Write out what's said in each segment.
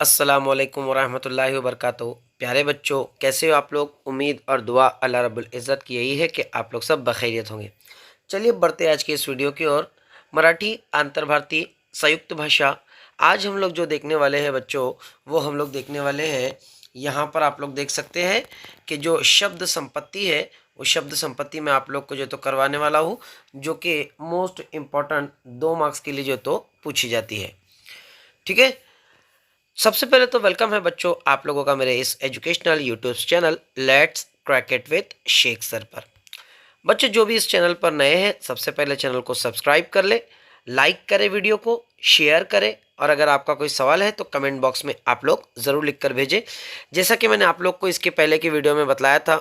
अस्सलामुअलैकुम वरहमतुल्लाहि वबरकातुहू। प्यारे बच्चों, कैसे हो आप लोग। उम्मीद और दुआ अल्लाह रब्बुल इज़्ज़त की यही है कि आप लोग सब बखैरियत होंगे। चलिए बढ़ते हैं आज की इस वीडियो की ओर। मराठी अंतर्भारतीय संयुक्त भाषा। आज हम लोग जो देखने वाले हैं बच्चों, वो हम लोग देखने वाले हैं, यहाँ पर आप लोग देख सकते हैं कि जो शब्द संपत्ति है, वो शब्द संपत्ति में आप लोग को जो तो करवाने वाला हूँ, जो कि मोस्ट इम्पॉर्टेंट 2 मार्क्स के लिए जो तो पूछी जाती है। ठीक है, सबसे पहले तो वेलकम है बच्चों आप लोगों का मेरे इस educational YouTube channel let's crack it with Shaikh sir पर। बच्चों जो भी इस चैनल पर नए हैं, सबसे पहले चैनल को सब्सक्राइब कर ले, लाइक करें, वीडियो को शेयर करें, और अगर आपका कोई सवाल है तो कमेंट बॉक्स में आप लोग ज़रूर लिख कर भेजें। जैसा कि मैंने आप लोग को इसके पहले की वीडियो में बताया था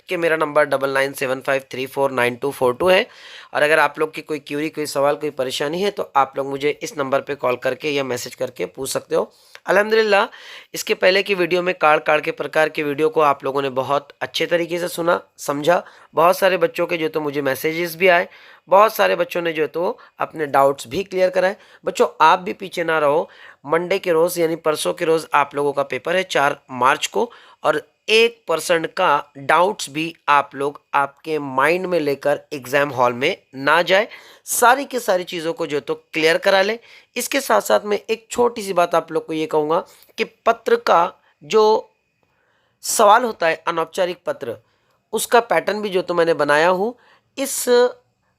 कि मेरा नंबर 9975349242 है, और अगर आप लोग की कोई क्यूरी, कोई सवाल, कोई परेशानी है तो आप लोग मुझे इस नंबर पर कॉल करके या मैसेज करके पूछ सकते हो। अल्हम्दुलिल्लाह इसके पहले की वीडियो में कार्ड कार्ड के प्रकार की वीडियो को आप लोगों ने बहुत अच्छे तरीके से सुना, समझा। बहुत सारे बच्चों के जो तो मुझे मैसेजेस भी आए, बहुत सारे बच्चों ने जो तो अपने डाउट्स भी क्लियर कराए। बच्चों आप भी पीछे ना रहो। मंडे के रोज़ यानी परसों के रोज़ आप लोगों का पेपर है 4 मार्च को, और 1% का डाउट्स भी आप लोग आपके माइंड में लेकर एग्ज़ाम हॉल में ना जाए। सारी की सारी चीज़ों को जो तो क्लियर करा ले। इसके साथ साथ मैं एक छोटी सी बात आप लोग को ये कहूँगा कि पत्र का जो सवाल होता है, अनौपचारिक पत्र, उसका पैटर्न भी जो तो मैंने बनाया हूँ। इस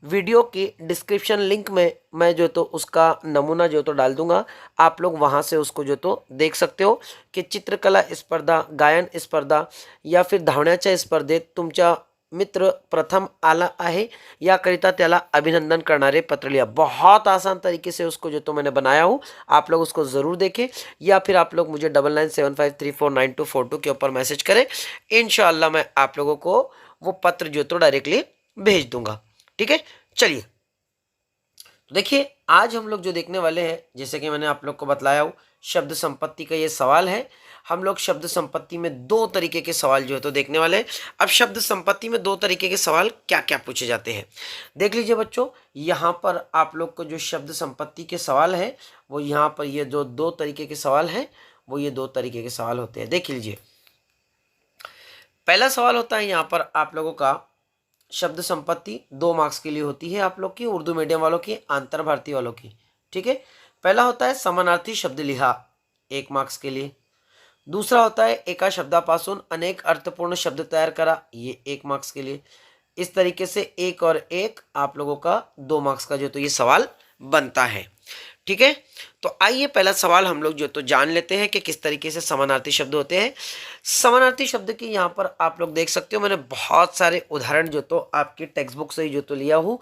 वीडियो की डिस्क्रिप्शन लिंक में मैं जो तो उसका नमूना जो तो डाल दूंगा, आप लोग वहाँ से उसको जो तो देख सकते हो की चित्रकला स्पर्धा, गायन स्पर्धा या फिर धावण्याच्या स्पर्धेत तुमच्या मित्र प्रथम आला आहे याकरिता त्याला अभिनंदन करणारे पत्र लिहा। बहुत आसान तरीके से उसको जो तो मैंने बनाया हूँ, आप लोग उसको ज़रूर देखें, या फिर आप लोग मुझे 9975349242 के ऊपर मैसेज करें। इंशाअल्लाह मैं आप लोगों को वो पत्र जो तो डायरेक्टली भेज दूंगा। ठीक है, चलिए तो देखिए आज हम लोग जो देखने वाले हैं, जैसे कि मैंने आप लोग को बतलाया हूँ, शब्द संपत्ति का ये सवाल है। हम लोग शब्द संपत्ति में 2 तरीके के सवाल जो है तो देखने वाले हैं। अब शब्द संपत्ति में 2 तरीके के सवाल क्या क्या पूछे जाते हैं देख लीजिए बच्चों। यहाँ पर आप लोग को जो शब्द संपत्ति के सवाल है, वो यहाँ पर ये जो 2 तरीके के सवाल हैं, वो ये 2 तरीके के सवाल होते हैं। देख लीजिए, पहला सवाल होता है यहाँ पर आप लोगों का शब्द संपत्ति 2 मार्क्स के लिए होती है, आप लोग की उर्दू मीडियम वालों की, अंतर भारतीय वालों की। ठीक है, पहला होता है समानार्थी शब्द लिहा, 1 मार्क्स के लिए। दूसरा होता है एका शब्दापासून अनेक अर्थपूर्ण शब्द तैयार करा, ये 1 मार्क्स के लिए। इस तरीके से 1 और 1 आप लोगों का 2 मार्क्स का जो तो ये सवाल बनता है। ठीक है, तो आइए पहला सवाल हम लोग जो तो जान लेते हैं कि किस तरीके से समानार्थी शब्द होते हैं। समानार्थी शब्द की यहाँ पर आप लोग देख सकते हो, मैंने बहुत सारे उदाहरण जो तो आपकी टेक्स्ट बुक से ही जो तो लिया हूँ।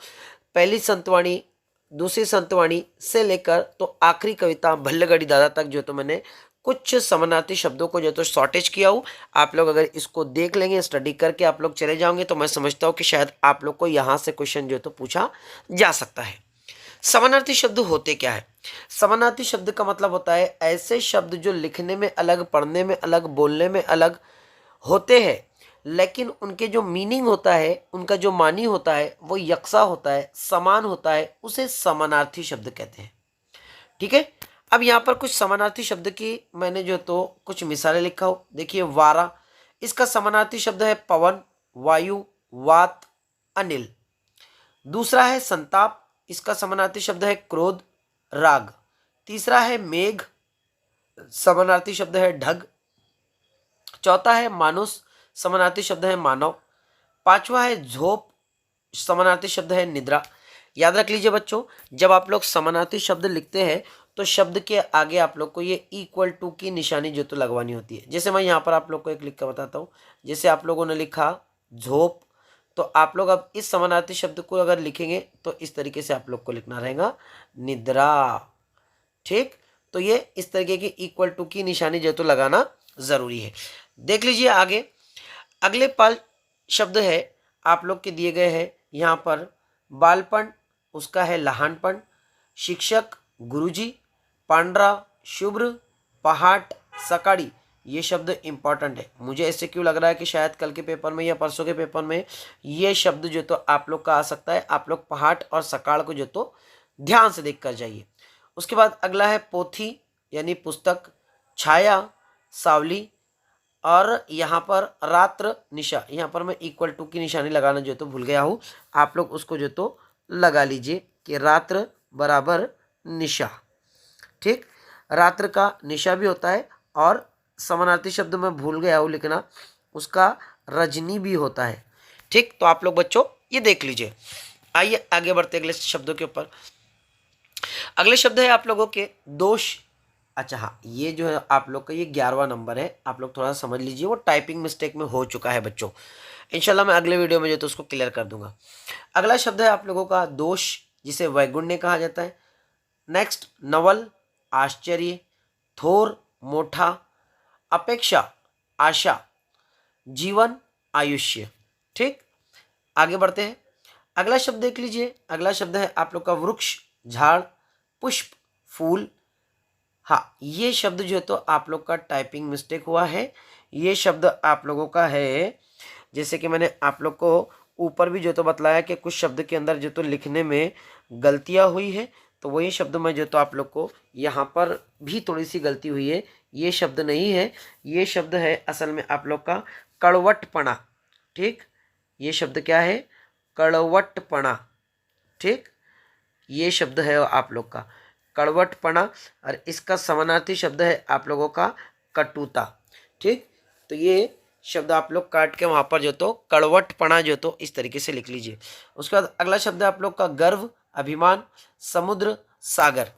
पहली संतवाणी, दूसरी संतवाणी से लेकर तो आखिरी कविता भल्लगड़ी दादा तक जो तो मैंने कुछ समानार्थी शब्दों को जो तो शॉर्टेज किया हूँ। आप लोग अगर इसको देख लेंगे, स्टडी करके आप लोग चले जाओगे, तो मैं समझता हूँ कि शायद आप लोग को यहाँ से क्वेश्चन जो तो पूछा जा सकता है। समानार्थी शब्द होते क्या है? समानार्थी शब्द का मतलब होता है ऐसे शब्द जो लिखने में अलग, पढ़ने में अलग, बोलने में अलग होते हैं, लेकिन उनके जो मीनिंग होता है, उनका जो मानी होता है, वो यकसा होता है, समान होता है, उसे समानार्थी शब्द कहते हैं। ठीक है, अब यहाँ पर कुछ समानार्थी शब्द की मैंने जो तो कुछ मिसालें लिखा हो। देखिए, वारा, इसका समानार्थी शब्द है पवन, वायु, वात, अनिल। दूसरा है संताप, इसका समानार्थी शब्द है क्रोध, राग। तीसरा है मेघ, समानार्थी शब्द है ढग। चौथा है मानुस, समानार्थी शब्द है मानव। पांचवा है झोप, समानार्थी शब्द है निद्रा। याद रख लीजिए बच्चों, जब आप लोग समानार्थी शब्द लिखते हैं तो शब्द के आगे आप लोग को ये इक्वल टू की निशानी जो तो लगवानी होती है। जैसे मैं यहाँ पर आप लोग को एक लिख कर बताता हूँ। जैसे आप लोगों ने लिखा झोप, तो आप लोग अब इस समानार्थी शब्द को अगर लिखेंगे तो इस तरीके से आप लोग को लिखना रहेगा निद्रा। ठीक, तो ये इस तरीके की इक्वल टू की निशानी जो तो लगाना जरूरी है। देख लीजिए आगे, अगले पल शब्द है आप लोग के दिए गए हैं यहाँ पर। बालपन, उसका है लहानपण। शिक्षक, गुरुजी। पांढरा, शुभ्र। पहाट, सकाळी, ये शब्द इंपॉर्टेंट है। मुझे ऐसे क्यों लग रहा है कि शायद कल के पेपर में या परसों के पेपर में ये शब्द जो तो आप लोग का आ सकता है। आप लोग पहाट और सकाळ को जो तो ध्यान से देख कर जाइए। उसके बाद अगला है पोथी यानी पुस्तक। छाया, सावली, और यहाँ पर रात्र, निशा। यहाँ पर मैं इक्वल टू की निशानी लगाना जो तो भूल गया हूँ, आप लोग उसको जो तो लगा लीजिए कि रात्र बराबर निशा। ठीक, रात्र का निशा भी होता है और समानार्थी शब्द मैं भूल गया हूँ लिखना, उसका रजनी भी होता है। ठीक, तो आप लोग बच्चों ये देख लीजिए। आइए आगे बढ़ते अगले शब्दों के ऊपर। अगले शब्द है आप लोगों के दोष। अच्छा हाँ, ये जो है आप लोग का ये 11वां नंबर है, आप लोग थोड़ा समझ लीजिए, वो टाइपिंग मिस्टेक में हो चुका है बच्चों। इंशाल्लाह मैं अगले वीडियो में जो तो उसको क्लियर कर दूंगा। अगला शब्द है आप लोगों का दोष, जिसे वैगुण्य कहा जाता है। नेक्स्ट, नवल, आश्चर्य, थोर, मोठा, अपेक्षा, आशा, जीवन, आयुष्य। ठीक, आगे बढ़ते हैं। अगला शब्द देख लीजिए। अगला शब्द है आप लोग का वृक्ष, झाड़, पुष्प, फूल। हाँ, ये शब्द जो है तो आप लोग का टाइपिंग मिस्टेक हुआ है। ये शब्द आप लोगों का है, जैसे कि मैंने आप लोग को ऊपर भी जो तो बतलाया कि कुछ शब्द के अंदर जो तो लिखने में गलतियाँ हुई है, तो वही शब्द मैं जो तो आप लोग को यहाँ पर भी थोड़ी सी गलती हुई है। ये शब्द नहीं है, ये शब्द है असल में आप लोग का कड़वटपना। ठीक, ये शब्द क्या है? कड़वटपना। ठीक, ये शब्द है आप लोग का कड़वटपना, और इसका समानार्थी शब्द है आप लोगों का कटुता। ठीक, तो ये शब्द आप लोग काट के वहाँ पर जो तो कड़वटपना जो तो इस तरीके से लिख लीजिए। उसके बाद अगला शब्द है आप लोग का गर्व, अभिमान, समुद्र, सागर।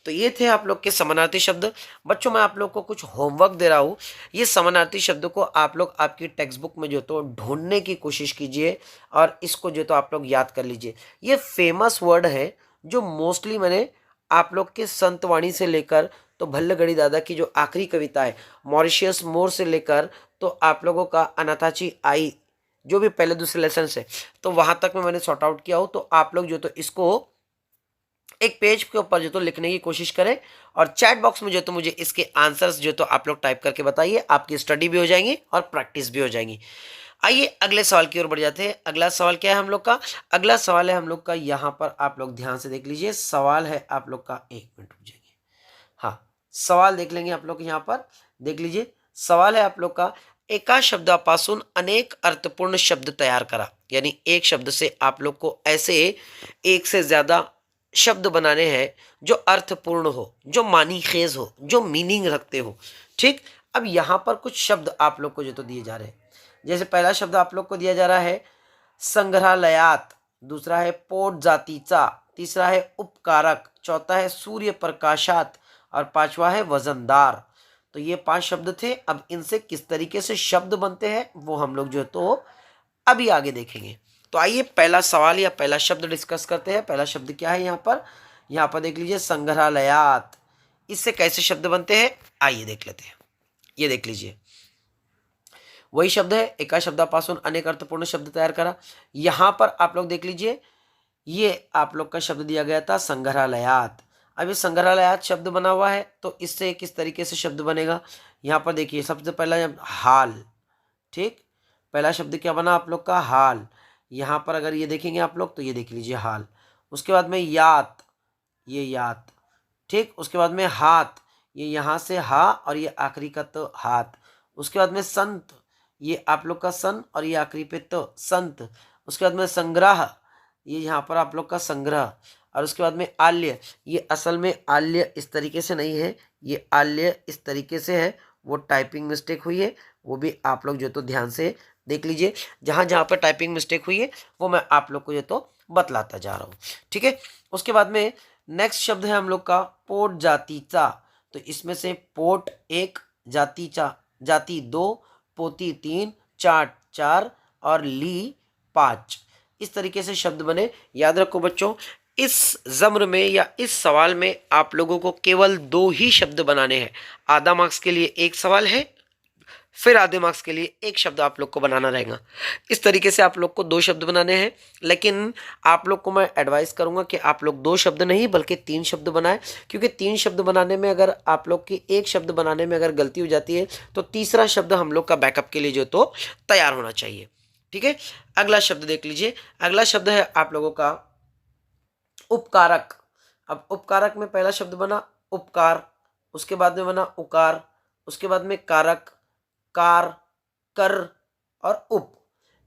तो ये थे आप लोग के समानार्थी शब्द। बच्चों मैं आप लोग को कुछ होमवर्क दे रहा हूँ, ये समानार्थी शब्द को आप लोग आपकी टेक्स्ट बुक में जो तो ढूंढने की कोशिश कीजिए और इसको जो तो आप लोग याद कर लीजिए। ये फेमस वर्ड है जो मोस्टली मैंने आप लोग के संतवाणी से लेकर तो भल्लगढ़ी दादा की जो आखिरी कविता है मॉरिशियस मोर से लेकर तो आप लोगों का अनाथाची आई, जो भी पहले दूसरे लेसन से, तो वहां तक में मैंने सॉर्ट आउट किया हो। तो आप लोग जो तो इसको एक पेज के ऊपर जो तो लिखने की कोशिश करें और चैट बॉक्स में जो तो मुझे इसके आंसर्स जो तो आप लोग टाइप करके बताइए। आपकी स्टडी भी हो जाएंगी और प्रैक्टिस भी हो जाएंगी। आइए अगले सवाल की ओर बढ़ जाते हैं। अगला सवाल क्या है हम लोग का? अगला सवाल है हम लोग का, यहाँ पर आप लोग ध्यान से देख लीजिए। सवाल है आप लोग का, एक मिनट रुक जाइए, हाँ सवाल देख लेंगे आप लोग। यहाँ पर देख लीजिए, सवाल है आप लोग का, एका शब्दापासून अनेक अर्थपूर्ण शब्द तैयार करा। यानी एक शब्द से आप लोग को ऐसे एक से ज्यादा शब्द बनाने हैं जो अर्थपूर्ण हो, जो मानीखेज हो, जो मीनिंग रखते हो। ठीक, अब यहाँ पर कुछ शब्द आप लोग को जो तो दिए जा रहे हैं। जैसे पहला शब्द आप लोग को दिया जा रहा है संग्रहालयात, दूसरा है पोट जातीचा, तीसरा है उपकारक, चौथा है सूर्य प्रकाशात और पांचवा है वजनदार। तो ये 5 शब्द थे। अब इनसे किस तरीके से शब्द बनते हैं वो हम लोग जो है तो अभी आगे देखेंगे। तो आइए पहला सवाल या पहला शब्द डिस्कस करते हैं। पहला शब्द क्या है यहाँ पर देख लीजिए, संग्रहालयात। इससे कैसे शब्द बनते हैं आइए देख लेते हैं। ये देख लीजिए, वही शब्द है, एका शब्दापासून अनेक अर्थपूर्ण शब्द तैयार करा। यहाँ पर आप लोग देख लीजिए, ये आप लोग का शब्द दिया गया था संग्रहालयात। अब ये संग्रहालयात शब्द बना हुआ है, तो इससे किस तरीके से शब्द बनेगा? यहाँ पर देखिए, सबसे पहला हाल। ठीक, पहला शब्द क्या बना आप लोग का? हाल। यहाँ पर अगर ये देखेंगे आप लोग तो ये देख लीजिए हाल। उसके बाद में यात, ये यात। ठीक, उसके बाद में हाथ, ये यहाँ से हा और ये आखिरी का तो हाथ। उसके बाद में संत, ये आप लोग का सन और ये आखिरी पे तो संत। उसके बाद में संग्रह, ये यहाँ पर आप लोग का संग्रह। और उसके बाद में आल्य, ये असल में आल्य इस तरीके से नहीं है, ये आल्य इस तरीके से है, वो टाइपिंग मिस्टेक हुई है। वो भी आप लोग जो तो ध्यान से देख लीजिए, जहाँ जहाँ पर टाइपिंग मिस्टेक हुई है वो मैं आप लोग को जो तो बतलाता जा रहा हूँ। ठीक है, उसके बाद में नेक्स्ट शब्द है हम लोग का पोट जातीचा। तो इसमें से पोट 1, जातीचा जाति 2, पोती 3, चाट 4 और ली 5। इस तरीके से शब्द बने। याद रखो बच्चों, इस जम्र में या इस सवाल में आप लोगों को केवल 2 ही शब्द बनाने हैं। आधा मार्क्स के लिए एक सवाल है, फिर आधे मार्क्स के लिए एक शब्द आप लोग को बनाना रहेगा। इस तरीके से आप लोग को 2 शब्द बनाने हैं। लेकिन आप लोग को मैं एडवाइस करूंगा कि आप लोग 2 शब्द नहीं बल्कि 3 शब्द बनाएं, क्योंकि 3 शब्द बनाने में अगर आप लोग की एक शब्द बनाने में अगर गलती हो जाती है तो तीसरा शब्द हम लोग का बैकअप के लिए जो तो तैयार होना चाहिए। ठीक है, अगला शब्द देख लीजिए। अगला शब्द है आप लोगों का उपकारक। अब उपकारक में पहला शब्द बना उपकार, उसके बाद में बना उकार, उसके बाद में कारक, कार, कर और उप,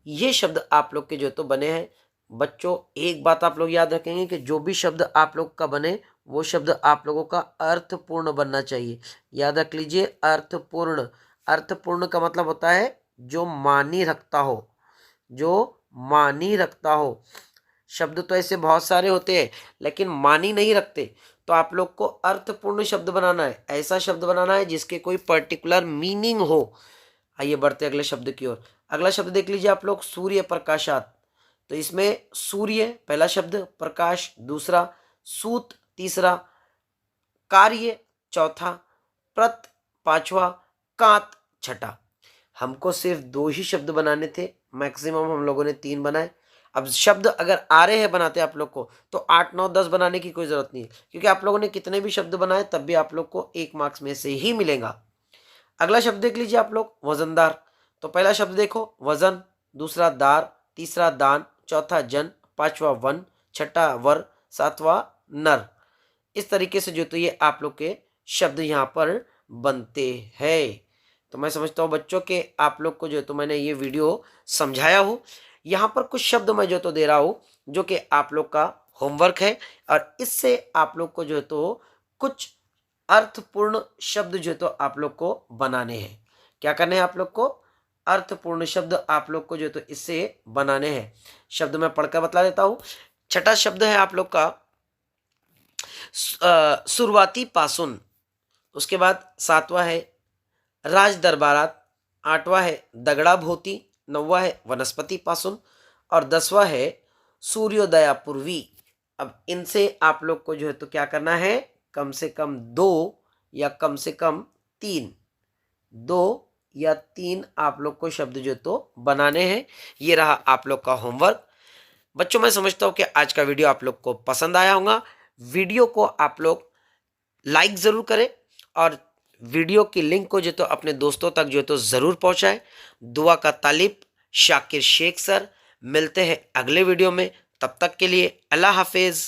ये शब्द आप लोग के जो तो बने हैं। बच्चों एक बात आप लोग याद रखेंगे कि जो भी शब्द आप लोग का बने वो शब्द आप लोगों का अर्थपूर्ण बनना चाहिए। याद रख लीजिए, अर्थपूर्ण। अर्थपूर्ण का मतलब होता है जो मानी रखता हो, जो मानी रखता हो। शब्द तो ऐसे बहुत सारे होते हैं लेकिन मानी नहीं रखते, तो आप लोग को अर्थपूर्ण शब्द बनाना है। ऐसा शब्द बनाना है जिसके कोई पर्टिकुलर मीनिंग हो। आइए बढ़ते अगले शब्द की ओर। अगला शब्द देख लीजिए आप लोग, सूर्य प्रकाशात। तो इसमें सूर्य पहला शब्द, प्रकाश दूसरा, सूत तीसरा, कार्य चौथा, प्रत पांचवा, कांत छठा। हमको सिर्फ 2 ही शब्द बनाने थे, मैक्सिमम हम लोगों ने 3 बनाए। अब शब्द अगर आ रहे हैं बनाते आप लोग को तो 8 9 10 बनाने की कोई जरूरत नहीं है, क्योंकि आप लोगों ने कितने भी शब्द बनाए तब भी आप लोग को 1 मार्क्स में से ही मिलेगा। अगला शब्द देख लीजिए आप लोग, वजनदार। तो पहला शब्द देखो वजन, दूसरा दार, तीसरा दान, चौथा जन, पांचवा वन, छठा वर, सातवां नर। इस तरीके से जो तो ये आप लोग के शब्द यहाँ पर बनते हैं। तो मैं समझता हूँ बच्चों के आप लोग को जो तो मैंने ये वीडियो समझाया हूँ। यहाँ पर कुछ शब्द मैं जो तो दे रहा हूँ जो कि आप लोग का होमवर्क है, और इससे आप लोग को जो तो कुछ अर्थपूर्ण शब्द जो तो आप लोग को बनाने हैं। क्या करने हैं आप लोग को? अर्थपूर्ण शब्द आप लोग को जो तो इससे बनाने हैं। शब्द मैं पढ़कर बता देता हूँ। छठा शब्द है आप लोग का शुरुआती पासुन। उसके बाद 7वां है राज दरबारात, 8वां है दगड़ा भोती, 9वां है वनस्पति पासुन और 10वां है सूर्योदया पूर्वी। अब इनसे आप लोग को जो है तो क्या करना है, कम से कम 2 या कम से कम 3 आप लोग को शब्द जो तो बनाने हैं। ये रहा आप लोग का होमवर्क। बच्चों मैं समझता हूँ कि आज का वीडियो आप लोग को पसंद आया होगा। वीडियो को आप लोग लाइक ज़रूर करें और वीडियो की लिंक को जो तो अपने दोस्तों तक जो तो ज़रूर पहुंचाएं। दुआ का तालिब, शाकिर शेख सर। मिलते हैं अगले वीडियो में, तब तक के लिए अल्लाह हाफिज़।